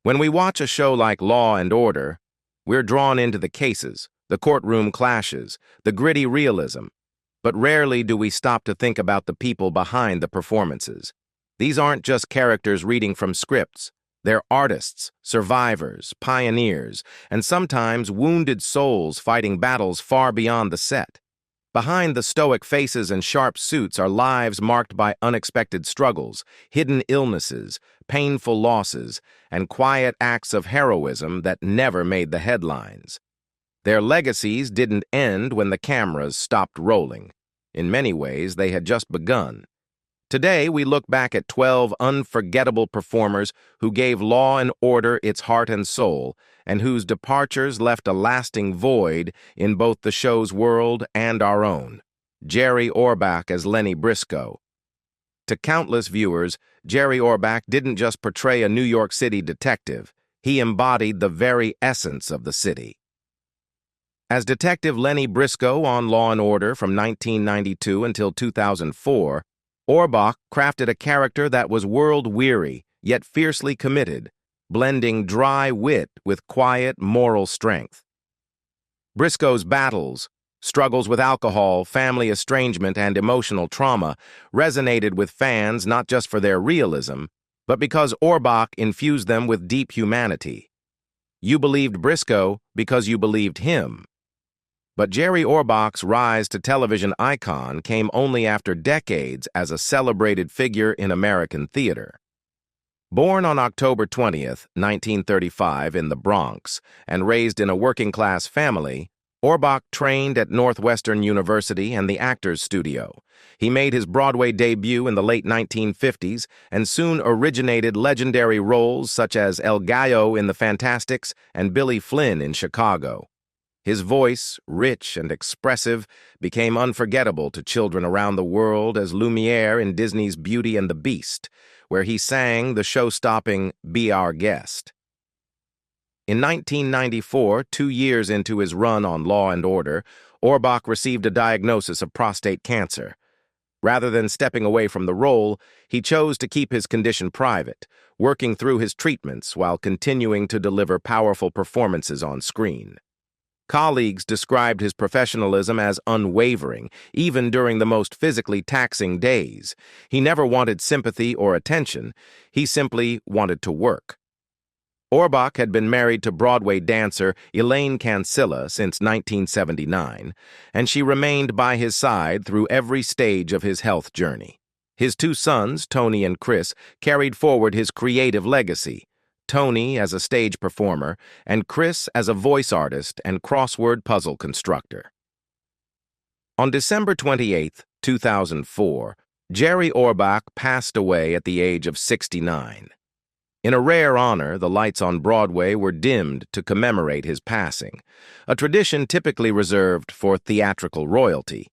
When we watch a show like Law and Order, we're drawn into the cases, the courtroom clashes, the gritty realism, but rarely do we stop to think about the people behind the performances. These aren't just characters reading from scripts. They're artists, survivors, pioneers, and sometimes wounded souls fighting battles far beyond the set. Behind the stoic faces and sharp suits are lives marked by unexpected struggles, hidden illnesses, painful losses, and quiet acts of heroism that never made the headlines. Their legacies didn't end when the cameras stopped rolling. In many ways, they had just begun. Today, we look back at 12 unforgettable performers who gave Law and Order its heart and soul, and whose departures left a lasting void in both the show's world and our own. Jerry Orbach as Lenny Briscoe. To countless viewers, Jerry Orbach didn't just portray a New York City detective, he embodied the very essence of the city. As Detective Lenny Briscoe on Law & Order from 1992 until 2004, Orbach crafted a character that was world-weary, yet fiercely committed, blending dry wit with quiet moral strength. Briscoe's battles, struggles with alcohol, family estrangement, and emotional trauma resonated with fans not just for their realism, but because Orbach infused them with deep humanity. You believed Briscoe because you believed him. But Jerry Orbach's rise to television icon came only after decades as a celebrated figure in American theater. Born on October 20th, 1935 in the Bronx and raised in a working-class family, Orbach trained at Northwestern University and the Actors Studio. He made his Broadway debut in the late 1950s and soon originated legendary roles such as El Gallo in The Fantastics and Billy Flynn in Chicago. His voice, rich and expressive, became unforgettable to children around the world as Lumiere in Disney's Beauty and the Beast, where he sang the show-stopping Be Our Guest. In 1994, 2 years into his run on Law and Order, Orbach received a diagnosis of prostate cancer. Rather than stepping away from the role, he chose to keep his condition private, working through his treatments while continuing to deliver powerful performances on screen. Colleagues described his professionalism as unwavering, even during the most physically taxing days. He never wanted sympathy or attention. He simply wanted to work. Orbach had been married to Broadway dancer Elaine Cancilla since 1979, and she remained by his side through every stage of his health journey. His 2 sons, Tony and Chris, carried forward his creative legacy. Tony as a stage performer, and Chris as a voice artist and crossword puzzle constructor. On December 28, 2004, Jerry Orbach passed away at the age of 69. In a rare honor, the lights on Broadway were dimmed to commemorate his passing, a tradition typically reserved for theatrical royalty.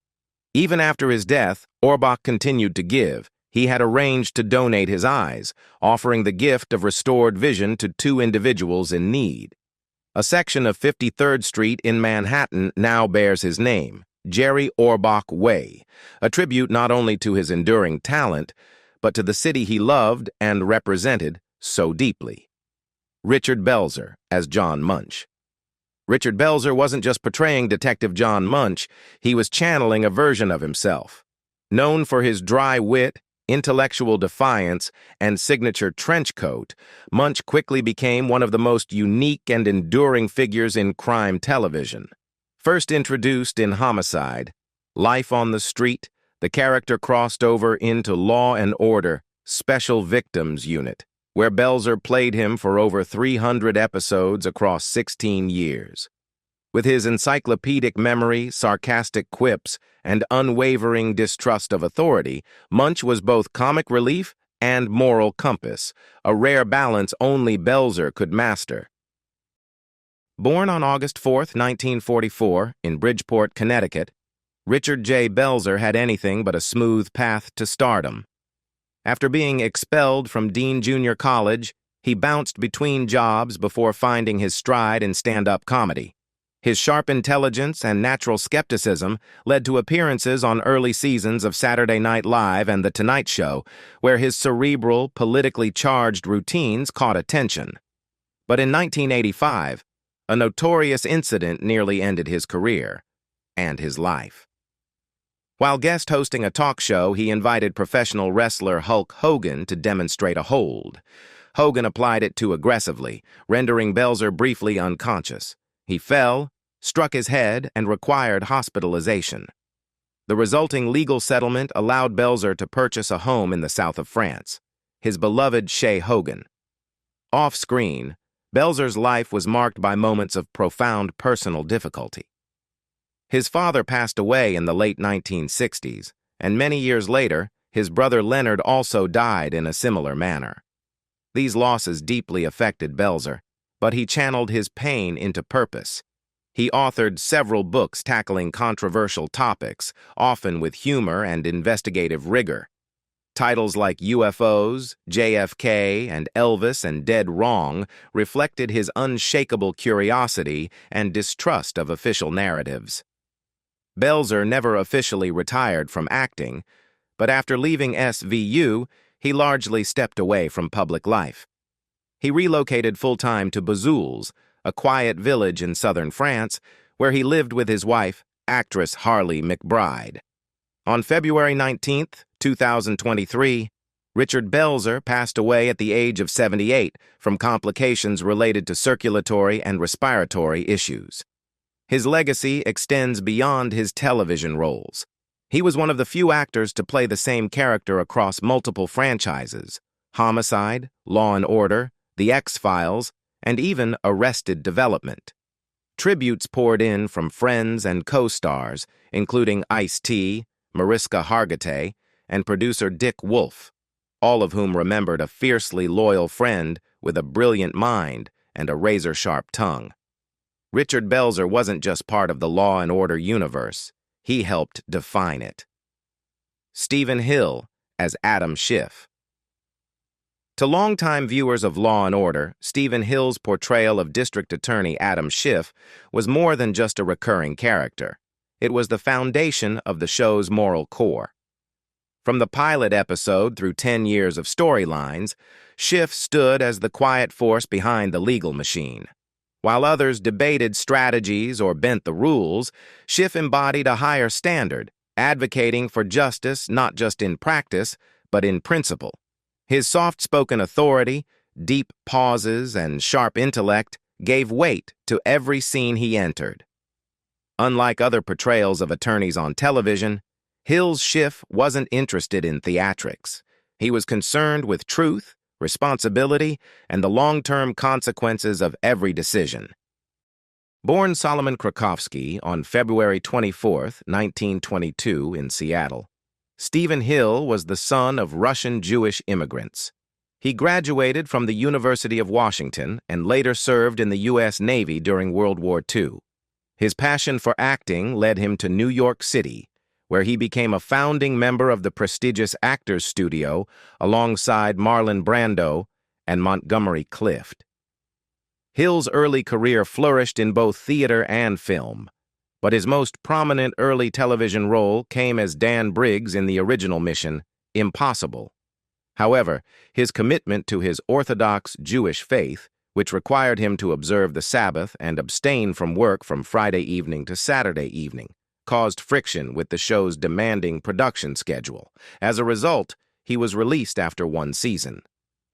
Even after his death, Orbach continued to give. He had arranged to donate his eyes, offering the gift of restored vision to 2 individuals in need. A section of 53rd Street in Manhattan now bears his name, Jerry Orbach Way, a tribute not only to his enduring talent, but to the city he loved and represented so deeply. Richard Belzer as John Munch. Richard Belzer wasn't just portraying Detective John Munch, he was channeling a version of himself. Known for his dry wit, intellectual defiance, and signature trench coat, Munch quickly became one of the most unique and enduring figures in crime television. First introduced in Homicide, Life on the Street, the character crossed over into Law and Order, Special Victims Unit, where Belzer played him for over 300 episodes across 16 years. With his encyclopedic memory, sarcastic quips, and unwavering distrust of authority, Munch was both comic relief and moral compass, a rare balance only Belzer could master. Born on August 4, 1944, in Bridgeport, Connecticut, Richard J. Belzer had anything but a smooth path to stardom. After being expelled from Dean Junior College, he bounced between jobs before finding his stride in stand-up comedy. His sharp intelligence and natural skepticism led to appearances on early seasons of Saturday Night Live and The Tonight Show, where his cerebral, politically charged routines caught attention. But in 1985, a notorious incident nearly ended his career and his life. While guest hosting a talk show, he invited professional wrestler Hulk Hogan to demonstrate a hold. Hogan applied it too aggressively, rendering Belzer briefly unconscious. He fell, struck his head, and required hospitalization. The resulting legal settlement allowed Belzer to purchase a home in the south of France, his beloved Chez Hogan. Off-screen, Belzer's life was marked by moments of profound personal difficulty. His father passed away in the late 1960s, and many years later, his brother Leonard also died in a similar manner. These losses deeply affected Belzer, but he channeled his pain into purpose. He authored several books tackling controversial topics, often with humor and investigative rigor. Titles like UFOs, JFK, and Elvis and Dead Wrong reflected his unshakable curiosity and distrust of official narratives. Belzer never officially retired from acting, but after leaving SVU, he largely stepped away from public life. He relocated full-time to Bosow, a quiet village in southern France, where he lived with his wife, actress Harley McBride. On February 19, 2023, Richard Belzer passed away at the age of 78 from complications related to circulatory and respiratory issues. His legacy extends beyond his television roles. He was one of the few actors to play the same character across multiple franchises: Homicide, Law and Order, The X-Files, and even Arrested Development. Tributes poured in from friends and co-stars, including Ice-T, Mariska Hargitay, and producer Dick Wolf, all of whom remembered a fiercely loyal friend with a brilliant mind and a razor-sharp tongue. Richard Belzer wasn't just part of the Law and Order universe. He helped define it. Stephen Hill as Adam Schiff. To longtime viewers of Law and Order, Stephen Hill's portrayal of District Attorney Adam Schiff was more than just a recurring character. It was the foundation of the show's moral core. From the pilot episode through 10 years of storylines, Schiff stood as the quiet force behind the legal machine. While others debated strategies or bent the rules, Schiff embodied a higher standard, advocating for justice not just in practice, but in principle. His soft-spoken authority, deep pauses, and sharp intellect gave weight to every scene he entered. Unlike other portrayals of attorneys on television, Hill's Schiff wasn't interested in theatrics. He was concerned with truth, responsibility, and the long-term consequences of every decision. Born Solomon Krakowski on February 24, 1922, in Seattle, Stephen Hill was the son of Russian Jewish immigrants. He graduated from the University of Washington and later served in the U.S. Navy during World War II. His passion for acting led him to New York City, where he became a founding member of the prestigious Actors Studio alongside Marlon Brando and Montgomery Clift. Hill's early career flourished in both theater and film, but his most prominent early television role came as Dan Briggs in the original Mission: Impossible. However, his commitment to his Orthodox Jewish faith, which required him to observe the Sabbath and abstain from work from Friday evening to Saturday evening, caused friction with the show's demanding production schedule. As a result, he was released after one season.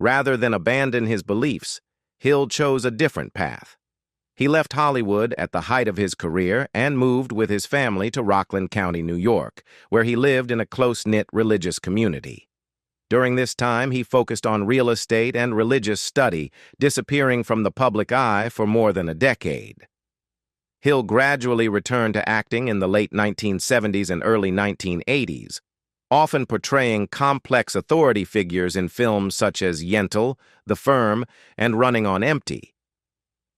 Rather than abandon his beliefs, Hill chose a different path. He left Hollywood at the height of his career and moved with his family to Rockland County, New York, where he lived in a close-knit religious community. During this time, he focused on real estate and religious study, disappearing from the public eye for more than a decade. Hill gradually returned to acting in the late 1970s and early 1980s, often portraying complex authority figures in films such as Yentl, The Firm, and Running on Empty.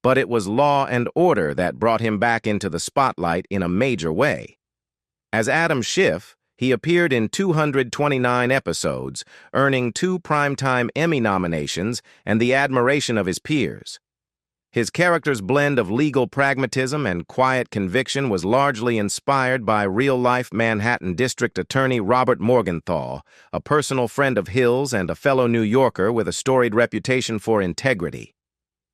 But it was Law and Order that brought him back into the spotlight in a major way. As Adam Schiff, he appeared in 229 episodes, earning 2 Primetime Emmy nominations and the admiration of his peers. His character's blend of legal pragmatism and quiet conviction was largely inspired by real-life Manhattan District Attorney Robert Morgenthau, a personal friend of Hill's and a fellow New Yorker with a storied reputation for integrity.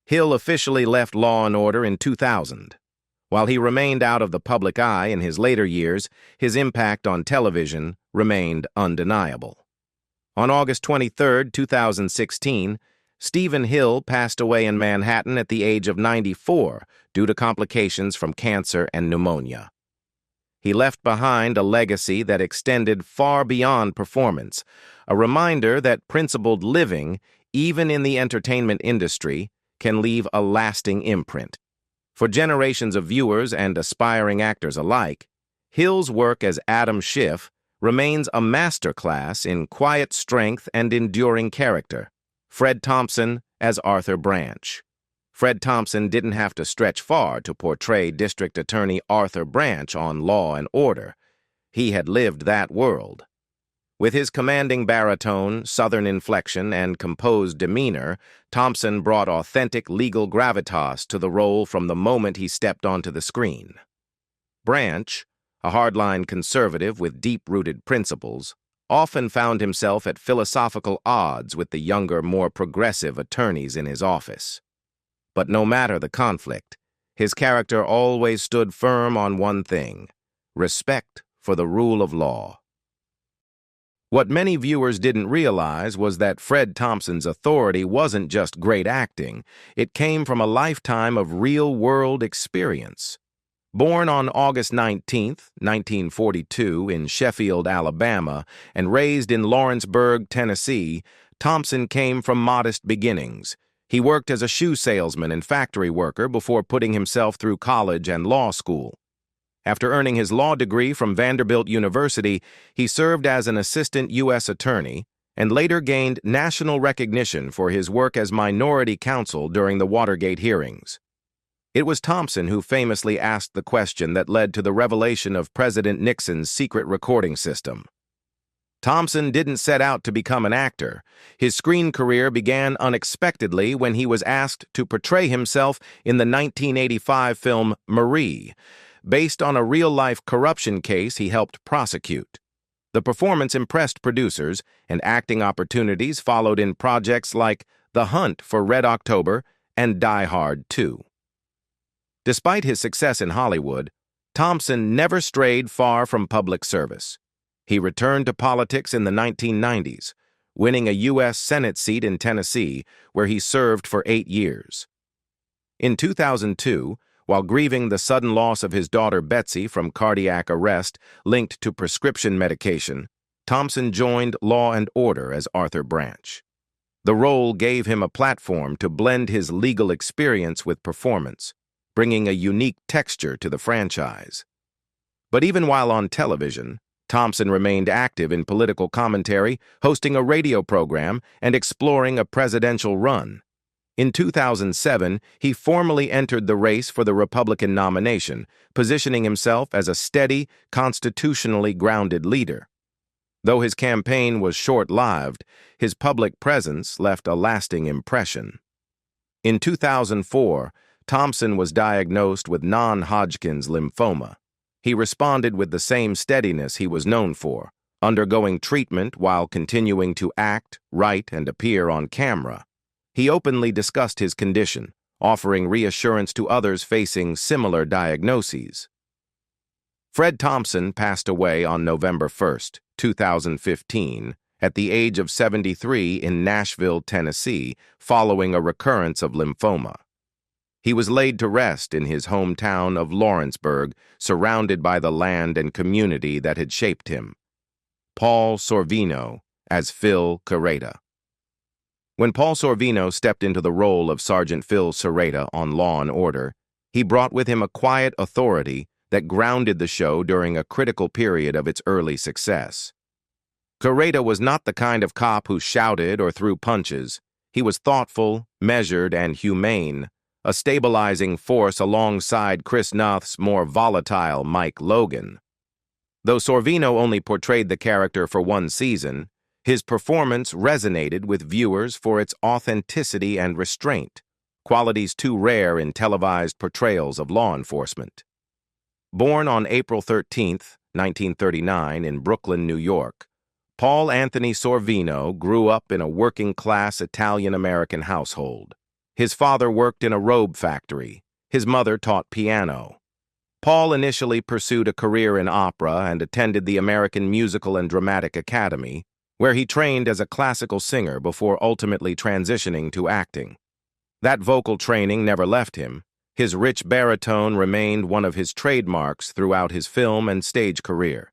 Hill officially left Law and Order in 2000. While he remained out of the public eye in his later years, his impact on television remained undeniable. On August 23, 2016, Stephen Hill passed away in Manhattan at the age of 94 due to complications from cancer and pneumonia. He left behind a legacy that extended far beyond performance, a reminder that principled living, even in the entertainment industry, can leave a lasting imprint. For generations of viewers and aspiring actors alike, Hill's work as Adam Schiff remains a masterclass in quiet strength and enduring character. Fred Thompson as Arthur Branch. Fred Thompson didn't have to stretch far to portray District Attorney Arthur Branch on Law and Order. He had lived that world. With his commanding baritone, southern inflection, and composed demeanor, Thompson brought authentic legal gravitas to the role from the moment he stepped onto the screen. Branch, a hardline conservative with deep-rooted principles, often found himself at philosophical odds with the younger, more progressive attorneys in his office. But no matter the conflict, his character always stood firm on one thing: respect for the rule of law. What many viewers didn't realize was that Fred Thompson's authority wasn't just great acting, it came from a lifetime of real-world experience. Born on August 19, 1942, in Sheffield, Alabama, and raised in Lawrenceburg, Tennessee, Thompson came from modest beginnings. He worked as a shoe salesman and factory worker before putting himself through college and law school. After earning his law degree from Vanderbilt University, he served as an assistant U.S. attorney and later gained national recognition for his work as minority counsel during the Watergate hearings. It was Thompson who famously asked the question that led to the revelation of President Nixon's secret recording system. Thompson didn't set out to become an actor. His screen career began unexpectedly when he was asked to portray himself in the 1985 film Marie, based on a real-life corruption case he helped prosecute. The performance impressed producers, and acting opportunities followed in projects like The Hunt for Red October and Die Hard 2. Despite his success in Hollywood, Thompson never strayed far from public service. He returned to politics in the 1990s, winning a U.S. Senate seat in Tennessee, where he served for 8 years. In 2002, while grieving the sudden loss of his daughter Betsy from cardiac arrest linked to prescription medication, Thompson joined Law and Order as Arthur Branch. The role gave him a platform to blend his legal experience with performance, bringing a unique texture to the franchise. But even while on television, Thompson remained active in political commentary, hosting a radio program and exploring a presidential run. In 2007, he formally entered the race for the Republican nomination, positioning himself as a steady, constitutionally grounded leader. Though his campaign was short-lived, his public presence left a lasting impression. In 2004, Thompson was diagnosed with non-Hodgkin's lymphoma. He responded with the same steadiness he was known for, undergoing treatment while continuing to act, write, and appear on camera. He openly discussed his condition, offering reassurance to others facing similar diagnoses. Fred Thompson passed away on November 1, 2015, at the age of 73 in Nashville, Tennessee, following a recurrence of lymphoma. He was laid to rest in his hometown of Lawrenceburg, surrounded by the land and community that had shaped him. Paul Sorvino as Phil Serrata. When Paul Sorvino stepped into the role of Sergeant Phil Serrata on Law and Order, he brought with him a quiet authority that grounded the show during a critical period of its early success. Serrata was not the kind of cop who shouted or threw punches. He was thoughtful, measured, and humane, a stabilizing force alongside Chris Noth's more volatile Mike Logan. Though Sorvino only portrayed the character for one season, his performance resonated with viewers for its authenticity and restraint, qualities too rare in televised portrayals of law enforcement. Born on April 13, 1939, in Brooklyn, New York, Paul Anthony Sorvino grew up in a working-class Italian-American household. His father worked in a robe factory. His mother taught piano. Paul initially pursued a career in opera and attended the American Musical and Dramatic Academy, where he trained as a classical singer before ultimately transitioning to acting. That vocal training never left him. His rich baritone remained one of his trademarks throughout his film and stage career.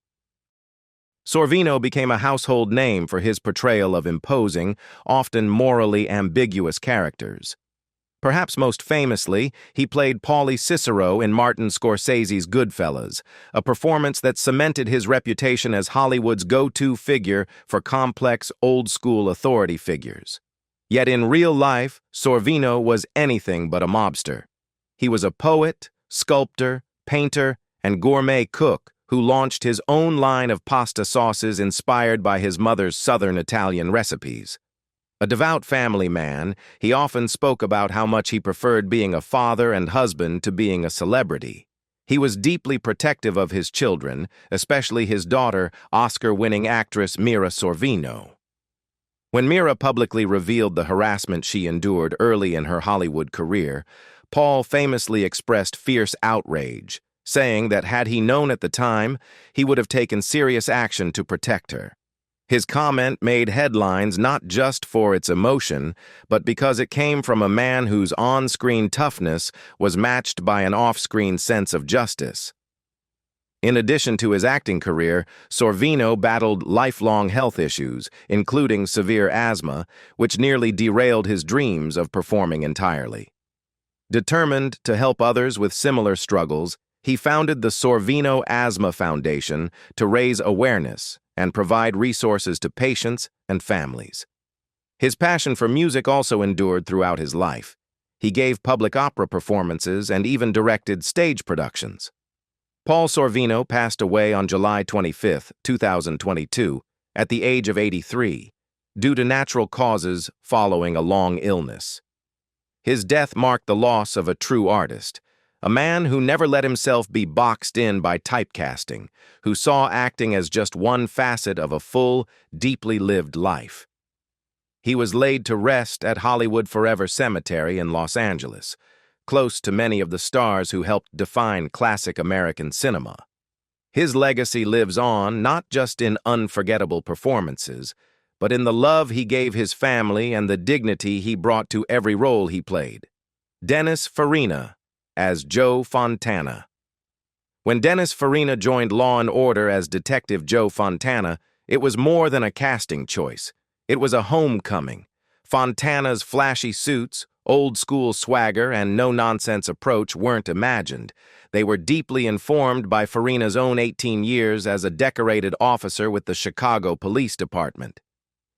Svino became a household name for his portrayal of imposing, often morally ambiguous characters. Perhaps most famously, he played Paulie Cicero in Martin Scorsese's Goodfellas, a performance that cemented his reputation as Hollywood's go-to figure for complex, old-school authority figures. Yet in real life, Svino was anything but a mobster. He was a poet, sculptor, painter, and gourmet cook who launched his own line of pasta sauces inspired by his mother's Southern Italian recipes. A devout family man, he often spoke about how much he preferred being a father and husband to being a celebrity. He was deeply protective of his children, especially his daughter, Oscar-winning actress Mira Sorvino. When Mira publicly revealed the harassment she endured early in her Hollywood career, Paul famously expressed fierce outrage, saying that had he known at the time, he would have taken serious action to protect her. His comment made headlines not just for its emotion, but because it came from a man whose on-screen toughness was matched by an off-screen sense of justice. In addition to his acting career, Svino battled lifelong health issues, including severe asthma, which nearly derailed his dreams of performing entirely. Determined to help others with similar struggles, he founded the Svino Asthma Foundation to raise awareness and provide resources to patients and families. His passion for music also endured throughout his life. He gave public opera performances and even directed stage productions. Paul Svino passed away on July 25, 2022, at the age of 83, due to natural causes following a long illness. His death marked the loss of a true artist, a man who never let himself be boxed in by typecasting, who saw acting as just one facet of a full, deeply lived life. He was laid to rest at Hollywood Forever Cemetery in Los Angeles, close to many of the stars who helped define classic American cinema. His legacy lives on not just in unforgettable performances, but in the love he gave his family and the dignity he brought to every role he played. Dennis Farina as Joe Fontana. When Dennis Farina joined Law & Order as Detective Joe Fontana, it was more than a casting choice. It was a homecoming. Fontana's flashy suits, old-school swagger, and no-nonsense approach weren't imagined. They were deeply informed by Farina's own 18 years as a decorated officer with the Chicago Police Department.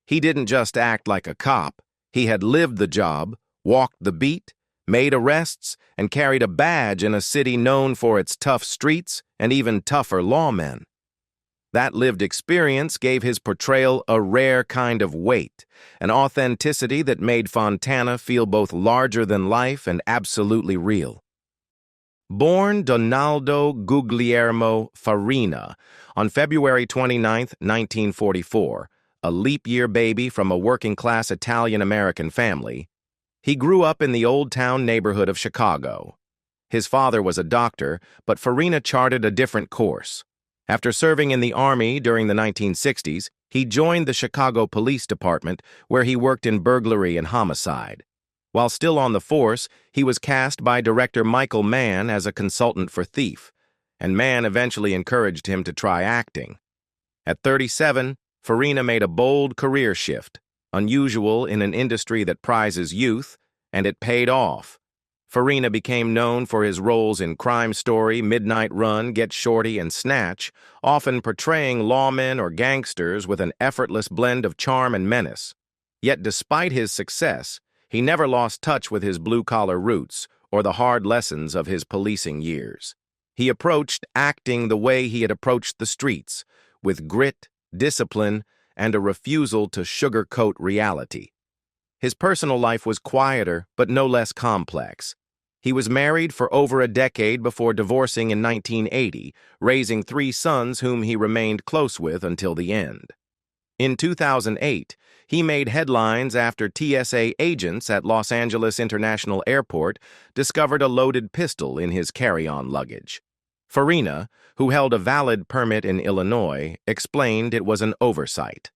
He didn't just act like a cop. He had lived the job, walked the beat, made arrests, and carried a badge in a city known for its tough streets and even tougher lawmen. That lived experience gave his portrayal a rare kind of weight, an authenticity that made Fontana feel both larger than life and absolutely real. Born Donaldo Guglielmo Farina on February 29, 1944, a leap-year baby from a working-class Italian-American family, he grew up in the Old Town neighborhood of Chicago. His father was a doctor, but Farina charted a different course. After serving in the Army during the 1960s, he joined the Chicago Police Department, where he worked in burglary and homicide. While still on the force, he was cast by director Michael Mann as a consultant for Thief, and Mann eventually encouraged him to try acting. At 37, Farina made a bold career shift, unusual in an industry that prizes youth, and it paid off. Farina became known for his roles in Crime Story, Midnight Run, Get Shorty, and Snatch, often portraying lawmen or gangsters with an effortless blend of charm and menace. Yet despite his success, he never lost touch with his blue-collar roots or the hard lessons of his policing years. He approached acting the way he had approached the streets, with grit, discipline, and a refusal to sugarcoat reality. His personal life was quieter, but no less complex. He was married for over a decade before divorcing in 1980, raising 3 sons whom he remained close with until the end. In 2008, He made headlines after TSA agents at Los Angeles International Airport discovered a loaded pistol in his carry-on luggage. Fina, who held a valid permit in Illinois, explained it was an oversight.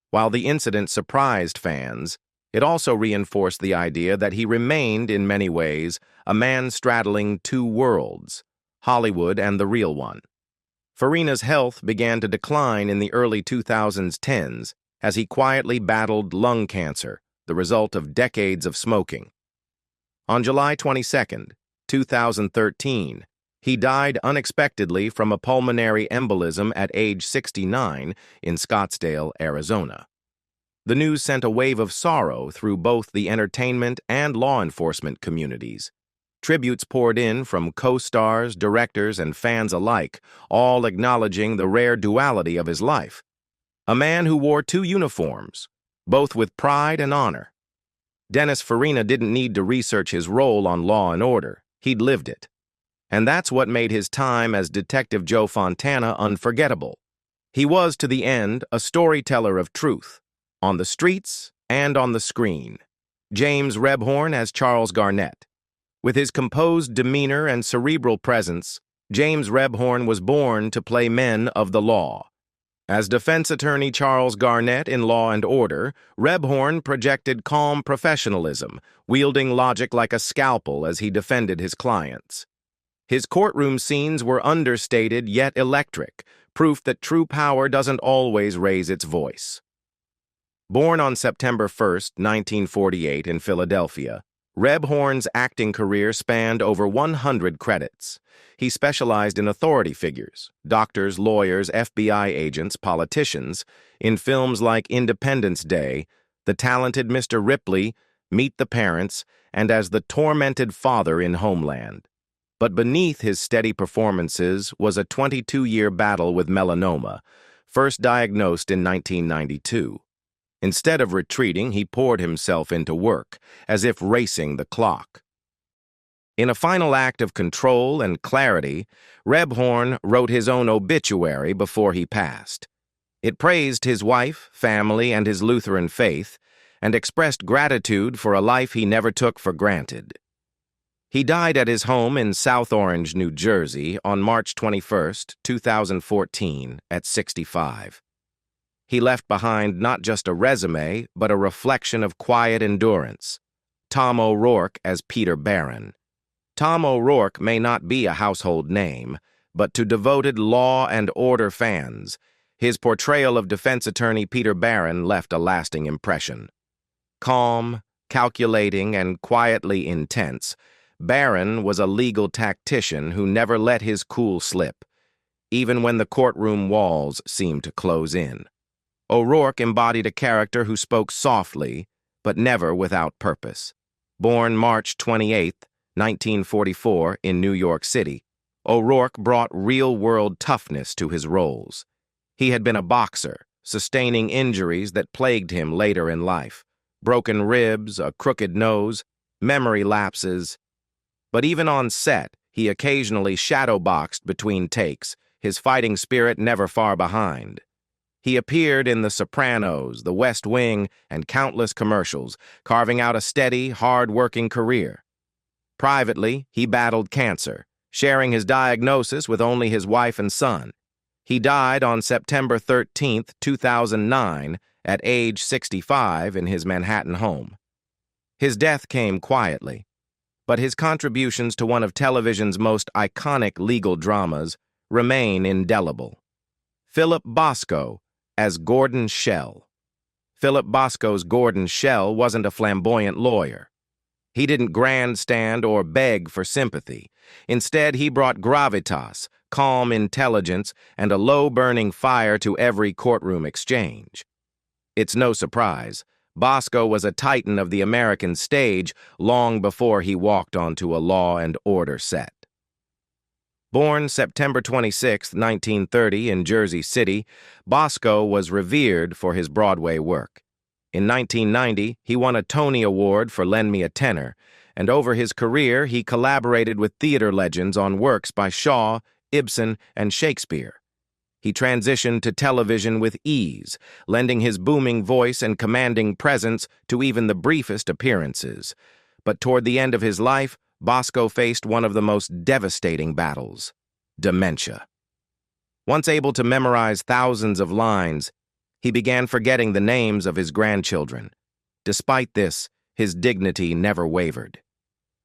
While the incident surprised fans, it also reinforced the idea that he remained, in many ways, a man straddling two worlds, Hollywood and the real one. Fina's health began to decline in the early 2010s as he quietly battled lung cancer, the result of decades of smoking. On July 22, 2013, he died unexpectedly from a pulmonary embolism at age 69 in Scottsdale, Arizona. The news sent a wave of sorrow through both the entertainment and law enforcement communities. Tributes poured in from co-stars, directors, and fans alike, all acknowledging the rare duality of his life. A man who wore two uniforms, both with pride and honor. Dennis Farina didn't need to research his role on Law and Order. He'd lived it. And that's what made his time as Detective Joe Fontana unforgettable. He was, to the end, a storyteller of truth, on the streets and on the screen. James Rebhorn as Charles Garnett. With his composed demeanor and cerebral presence, James Rebhorn was born to play men of the law. As defense attorney Charles Garnett in Law and Order, Rebhorn projected calm professionalism, wielding logic like a scalpel as he defended his clients. His courtroom scenes were understated yet electric, proof that true power doesn't always raise its voice. Born on September 1, 1948 in Philadelphia, Rebhorn's acting career spanned over 100 credits. He specialized in authority figures, doctors, lawyers, FBI agents, politicians, in films like Independence Day, The Talented Mr. Ripley, Meet the Parents, and as the tormented father in Homeland. But beneath his steady performances was a 22-year battle with melanoma, first diagnosed in 1992. Instead of retreating, he poured himself into work, as if racing the clock. In a final act of control and clarity, Rebhorn wrote his own obituary before he passed. It praised his wife, family, and his Lutheran faith, and expressed gratitude for a life he never took for granted. He died at his home in South Orange, New Jersey, on March 21, 2014, at 65. He left behind not just a resume, but a reflection of quiet endurance. Tom O'Rourke as Peter Barron. Tom O'Rourke may not be a household name, but to devoted Law and Order fans, his portrayal of defense attorney Peter Barron left a lasting impression. Calm, calculating, and quietly intense, Barron was a legal tactician who never let his cool slip, even when the courtroom walls seemed to close in. O'Rourke embodied a character who spoke softly, but never without purpose. Born March 28, 1944, in New York City, O'Rourke brought real-world toughness to his roles. He had been a boxer, sustaining injuries that plagued him later in life. Broken ribs, a crooked nose, memory lapses. But even on set, he occasionally shadowboxed between takes, his fighting spirit never far behind. He appeared in The Sopranos, The West Wing, and countless commercials, carving out a steady, hard-working career. Privately, he battled cancer, sharing his diagnosis with only his wife and son. He died on September 13, 2009, at age 65 in his Manhattan home. His death came quietly, but his contributions to one of television's most iconic legal dramas remain indelible. Philip Bosow as Gordon Shell. Philip Boscow's Gordon Shell wasn't a flamboyant lawyer. He didn't grandstand or beg for sympathy. Instead, he brought gravitas, calm intelligence, and a low-burning fire to every courtroom exchange. It's no surprise, Bosow was a titan of the American stage long before he walked onto a Law and Order set. Born September 26, 1930, in Jersey City, Bosow was revered for his Broadway work. In 1990, he won a Tony Award for Lend Me a Tenor, and over his career he collaborated with theater legends on works by Shaw, Ibsen, and Shakespeare. He transitioned to television with ease, lending his booming voice and commanding presence to even the briefest appearances. But toward the end of his life, Bosow faced one of the most devastating battles: dementia. Once able to memorize thousands of lines, he began forgetting the names of his grandchildren. Despite this, his dignity never wavered.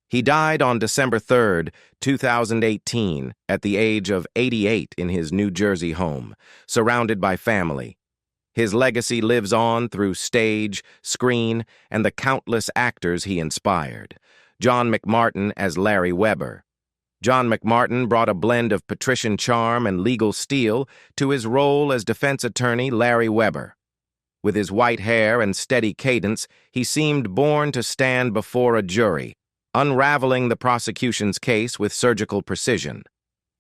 He died on December 3, 2018, at the age of 88 in his New Jersey home, surrounded by family. His legacy lives on through stage, screen, and the countless actors he inspired. John McMartin as Larry Weber. John McMartin brought a blend of patrician charm and legal steel to his role as defense attorney Larry Weber. With his white hair and steady cadence, he seemed born to stand before a jury, unraveling the prosecution's case with surgical precision.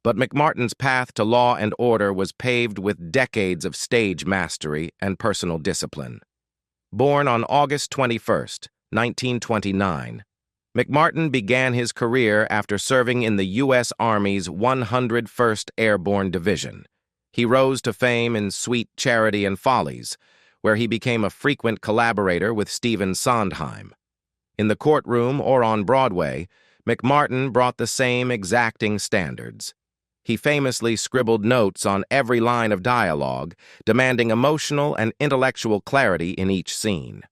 But McMartin's path to law and order was paved with decades of stage mastery and personal discipline. Born on August 21, 1929, McMartin began his career after serving in the U.S. Army's 101st Airborne Division. He rose to fame in Sweet Charity and Follies, where he became a frequent collaborator with Stephen Sondheim. In the courtroom or on Broadway, McMartin brought the same exacting standards. He famously scribbled notes on every line of dialogue, demanding emotional and intellectual clarity in each scene.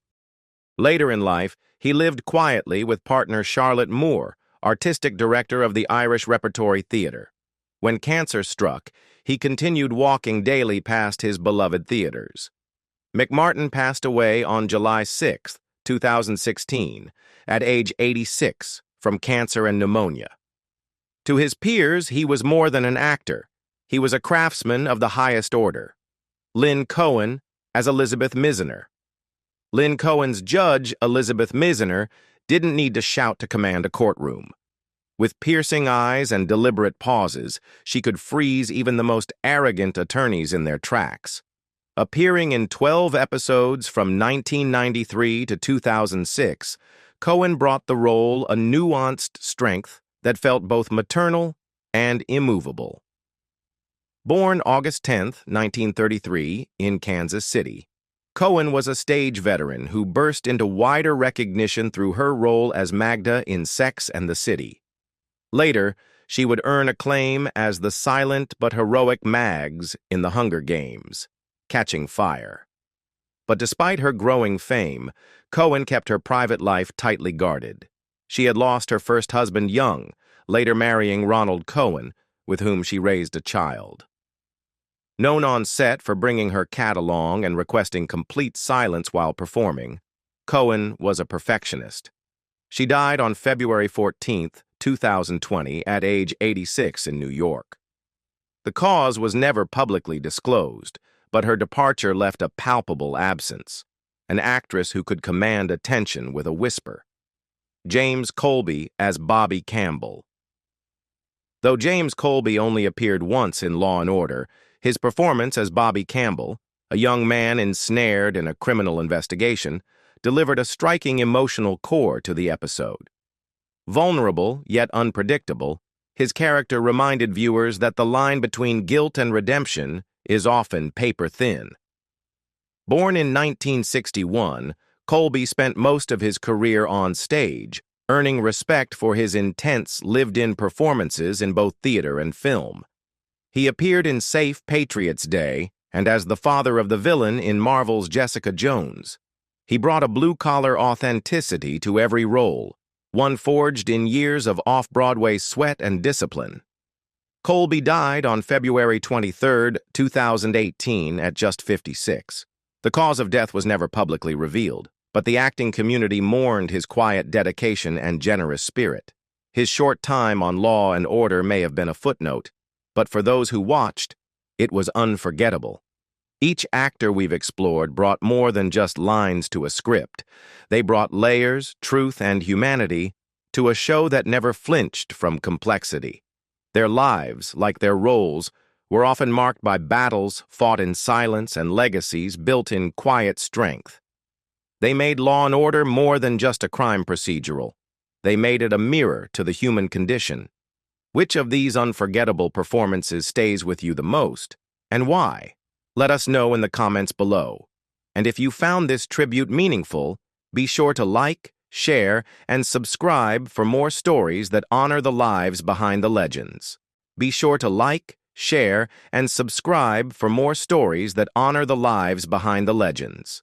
Later in life, he lived quietly with partner Charlotte Moore, artistic director of the Irish Repertory Theatre. When cancer struck, he continued walking daily past his beloved theaters. McMartin passed away on July 6, 2016, at age 86, from cancer and pneumonia. To his peers, he was more than an actor. He was a craftsman of the highest order. Lynn Cohen as Elizabeth Mizner. Lynn Cohen's judge, Elizabeth Mizner, didn't need to shout to command a courtroom. With piercing eyes and deliberate pauses, she could freeze even the most arrogant attorneys in their tracks. Appearing in 12 episodes from 1993 to 2006, Cohen brought the role a nuanced strength that felt both maternal and immovable. Born August 10, 1933, in Kansas City, Cohen was a stage veteran who burst into wider recognition through her role as Magda in Sex and the City. Later, she would earn acclaim as the silent but heroic Mags in The Hunger Games, Catching Fire. But despite her growing fame, Cohen kept her private life tightly guarded. She had lost her first husband young, later marrying Ronald Cohen, with whom she raised a child. Known on set for bringing her cat along and requesting complete silence while performing, Cohen was a perfectionist. She died on February 14, 2020, at age 86 in New York. The cause was never publicly disclosed, but her departure left a palpable absence, an actress who could command attention with a whisper. James Colby as Bobby Campbell. Though James Colby only appeared once in Law & Order, his performance as Bobby Campbell, a young man ensnared in a criminal investigation, delivered a striking emotional core to the episode. Vulnerable, yet unpredictable, his character reminded viewers that the line between guilt and redemption is often paper-thin. Born in 1961, Colby spent most of his career on stage, earning respect for his intense, lived-in performances in both theater and film. He appeared in Safe Patriots Day and as the father of the villain in Marvel's Jessica Jones. He brought a blue-collar authenticity to every role, one forged in years of off-Broadway sweat and discipline. Colby died on February 23, 2018, at just 56. The cause of death was never publicly revealed, but the acting community mourned his quiet dedication and generous spirit. His short time on Law & Order may have been a footnote, but for those who watched, it was unforgettable. Each actor we've explored brought more than just lines to a script. They brought layers, truth, and humanity to a show that never flinched from complexity. Their lives, like their roles, were often marked by battles fought in silence and legacies built in quiet strength. They made Law & Order more than just a crime procedural. They made it a mirror to the human condition. Which of these unforgettable performances stays with you the most? and why? Let us know in the comments below. And if you found this tribute meaningful, be sure to like, share, and subscribe for more stories that honor the lives behind the legends. Be sure to like, share, and subscribe for more stories that honor the lives behind the legends.